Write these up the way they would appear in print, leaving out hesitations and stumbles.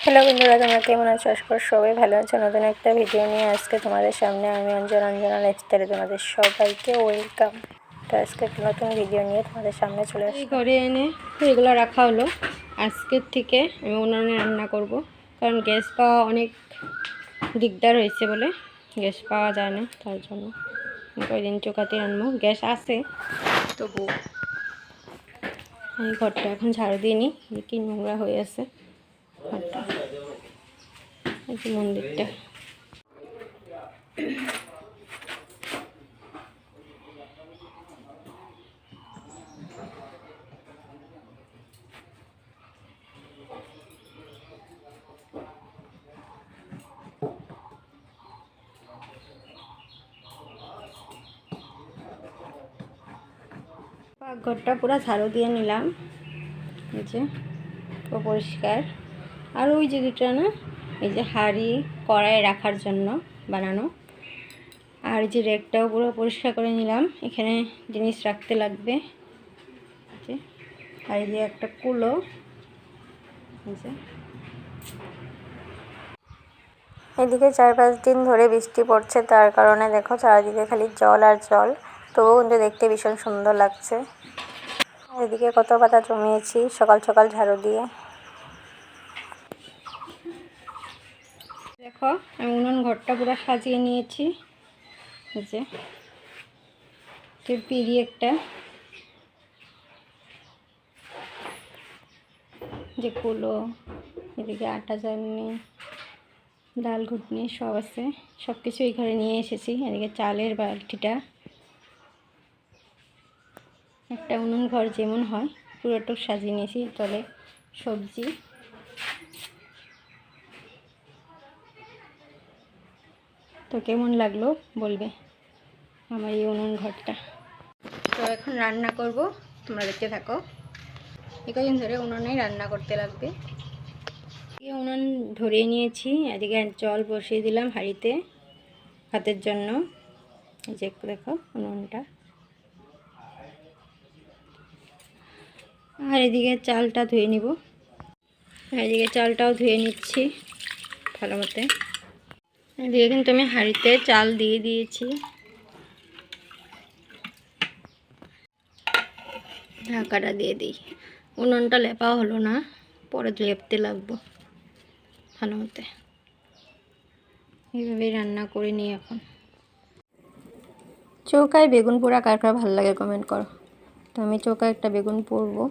Hello বন্ধুরা, তোমরা কেমন আছো? আশা করি সবাই ভালো আছো। নতুন একটা ভিডিও নিয়ে আজকে তোমাদের সামনে আমি অঞ্জনা লাইফস্টাইলে তোমাদের সবাইকে ওয়েলকাম। তো আজকে একটা নতুন ভিডিও নিয়ে তোমাদের সামনে চলে আসি। ঘরে এনে এগুলো রাখা হলো। আজকের থেকে আমি উনুনে রান্না করব, কারণ গ্যাস পাওয়া অনেক দিকদার হয়েছে বলে গ্যাস পাওয়া যায় না, তার জন্য কয়েকদিন চোকাতে রান্না। গ্যাস আছে তবু এই ঘরটা এখন ঝাড়ু দিয়ে নিই, কি নোংরা হয়ে আছে ঘরটা। এই যে মন্দিরটা, পাকঘরটা পুরো ঝাড়ু দিয়ে নিলাম। এই যে পরিষ্কার। আর ওই যে দুটো না, এই যে হাঁড়ি কড়াই রাখার জন্য বানানো, আর এই যে রেকটাও পুরো পরিষ্কার করে নিলাম। এখানে জিনিস রাখতে লাগবে। আর এই যে একটা কুলো, এদিকে 4-5 দিন ধরে বৃষ্টি পড়ছে, তার কারণে দেখো চারিদিকে খালি জল আর জল, তবুও কিন্তু দেখতে ভীষণ সুন্দর লাগছে। আর এদিকে কত পাতা জমিয়েছি সকাল সকাল ঝাড়ু দিয়ে। দেখো আমি উনুন ঘরটা পুরো সাজিয়ে নিয়েছি। এই যে পিড়ি একটা, যে কুলো, এদিকে আটা চালনি, ডাল ঘুটনি সব আছে, সব কিছু এই ঘরে নিয়ে এসেছি। এদিকে চালের বালতিটা, একটা উনুন ঘর যেমন হয় পুরোটুক সাজিয়ে নিয়েছি। তলে সবজি, তো কেমন লাগলো বলবে আমার এই উনুন ঘরটা। তো এখন রান্না করব, তোমরা দেখতে থাকো। কদিন ধরে উনুনেই রান্না করতে লাগবে। উনুন ধরিয়ে নিয়েছি, এদিকে জল বসিয়ে দিলাম হাঁড়িতে ভাতের জন্য। এই যে দেখো উনুনটা। আর এদিকে চালটা ধুয়ে নিব, এদিকে চালটাও ধুয়ে নিচ্ছি ভালো মতো। এদিকে কিন্তু আমি হাঁড়িতে চাল দিয়ে দিয়েছি। ঢাকাটা দিয়ে দিই, উনুনটা লেপা হলো না, পরে লেপতে লাগবো ভালো মতো। এইভাবেই রান্না করে নিই এখন। চৌকায় বেগুন পোড়া কার কার ভালো লাগে কমেন্ট করো। তো আমি চৌকায় একটা বেগুন পোড়বো,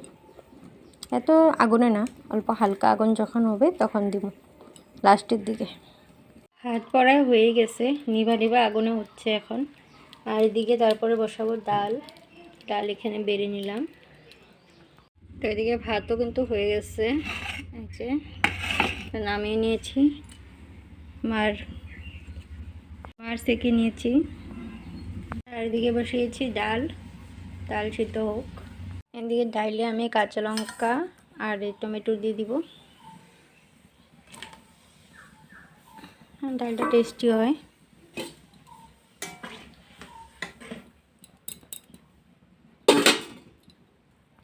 এত আগুনে না, অল্প হালকা আগুন যখন হবে তখন দিব লাস্টের দিকে। হাত পড়া হয়ে গেছে, নিভা নিভা আগুনে হচ্ছে এখন। আর এদিকে তারপরে বসাবো ডাল। ডাল এখানে বেড়ে নিলাম। তো এদিকে ভাতও কিন্তু হয়ে গেছে, এই যে নামিয়ে নিয়েছি। মার সেঁকে নিয়েছি। আর এদিকে বসিয়েছি ডাল, ডাল সিদ্ধ হোক। এদিকে ডাইলে আমি কাঁচা লঙ্কা আর টমেটো দিয়ে দিব, ডালটা টেস্টি হয়।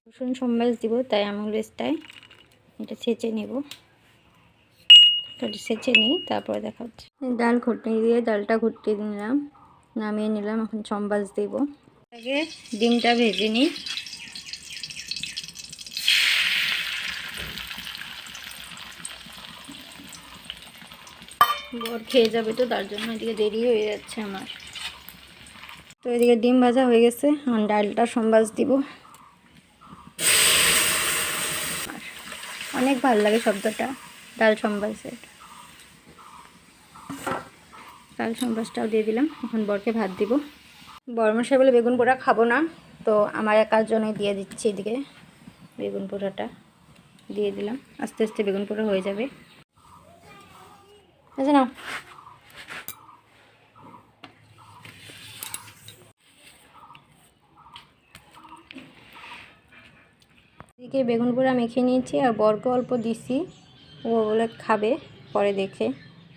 রসুন সম্বাস দিব, তাই আমুল রেসটায় এটা ছেঁচে নেব। ছেঁচে নিই, তারপরে দেখা হচ্ছে। ডাল ঘুটনি দিয়ে ডালটা ঘুটিয়ে নিলাম, নামিয়ে নিলাম। এখন সম্বাস দেব। আগে ডিমটা ভেজে নিই। বর খেয়ে যাবে, তো তার জন্য এদিকে দেরি হয়ে যাচ্ছে আমার। তো এদিকে ডিম ভাজা হয়ে গেছে, এখন ডালটা সম্বাস দিব। অনেক ভালো লাগে শব্দটা, ডাল সম্বাসের। ডাল সম্বাসটাও দিয়ে দিলাম। এখন বরকে ভাত দিব। বরমশাই বলে বেগুন পোড়া খাবো না, তো আমার একার জন্যই দিয়ে দিচ্ছি। এদিকে বেগুন পোড়াটা দিয়ে দিলাম, আস্তে আস্তে বেগুন পোড়া হয়ে যাবে। আচ্ছা নাও। এদিকে বেগুন পোড়া মেখে নিয়েছি, আর বরকে অল্প দিছি, ও বলে খাবে পরে দেখে,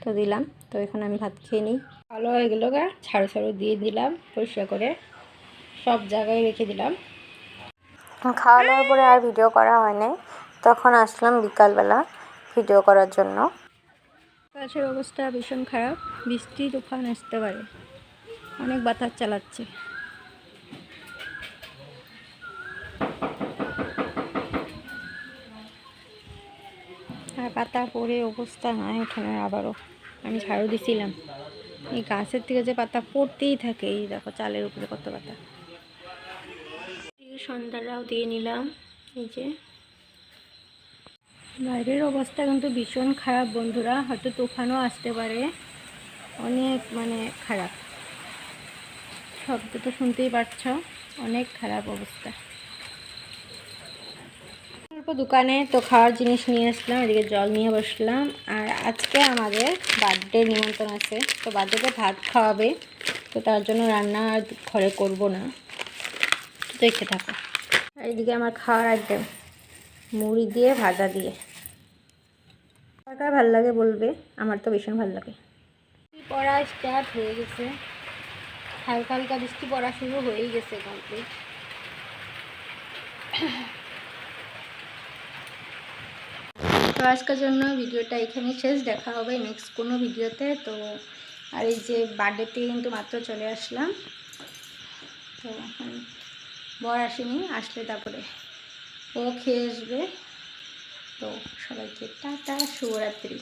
তো দিলাম। তো এখন আমি ভাত খেয়ে নিই। ভালো হয়ে গেল গা, ছাড়ু ছাড়ু দিয়ে দিলাম পরিষ্কার করে, সব জায়গায় রেখে দিলাম। খাওয়া দাওয়ার পরে আর ভিডিও করা হয় নাই, তখন আসলাম বিকালবেলা। ভিডিও করার জন্য। আকাশের অবস্থা ভীষণ খারাপ, বৃষ্টি তুফান আসতে পারে, অনেক বাতাস চালাচ্ছে। আর পাতা পড়ে অবস্থা নাই এখানে। আবারও আমি ঝাড়ু দিছিলাম, এই গাছের থেকে যে পাতা পড়তেই থাকে। এই দেখো চালের উপরে কত পাতা। সন্ধ্যাটাও দিয়ে নিলাম। এই যে বাইরের অবস্থা কিন্তু ভীষণ খারাপ বন্ধুরা, হয়তো তুফানও আসতে পারে, অনেক মানে খারাপ। শব্দ তো শুনতেই পাচ্ছ, অনেক খারাপ অবস্থা। অল্প দোকানে তো খাওয়ার জিনিস নিয়ে আসলাম, এদিকে জল নিয়ে বসলাম। আর আজকে আমাদের বার্থডে নিমন্ত্রণ আছে, তো বার্থডেতে ভাত খাওয়াবে, তো তার জন্য রান্না আর ঘরে করব না, দেখে থাকো। আর এদিকে আমার খাওয়ার আইটেম মুড়ি দিয়ে ভাজা দিয়ে। কার ভালো লাগে বলবে, আমার তো ভীষণ ভালো লাগে। পড়া স্টার্ট হয়ে গেছে, হালকা হালকা বৃষ্টি পড়া শুরু হয়েই গেছে কমপ্লিট। তো আজকের জন্য ভিডিওটা এখানেই শেষ, দেখা হবে নেক্সট কোনো ভিডিওতে। তো আর এই যে বার্থডেতে কিন্তু মাত্র চলে আসলাম, তো এখন বর আসেনি, আসলে তারপরে ও খেয়ে আসবে। তো সবাইকে টাটা, শুভরাত্রি।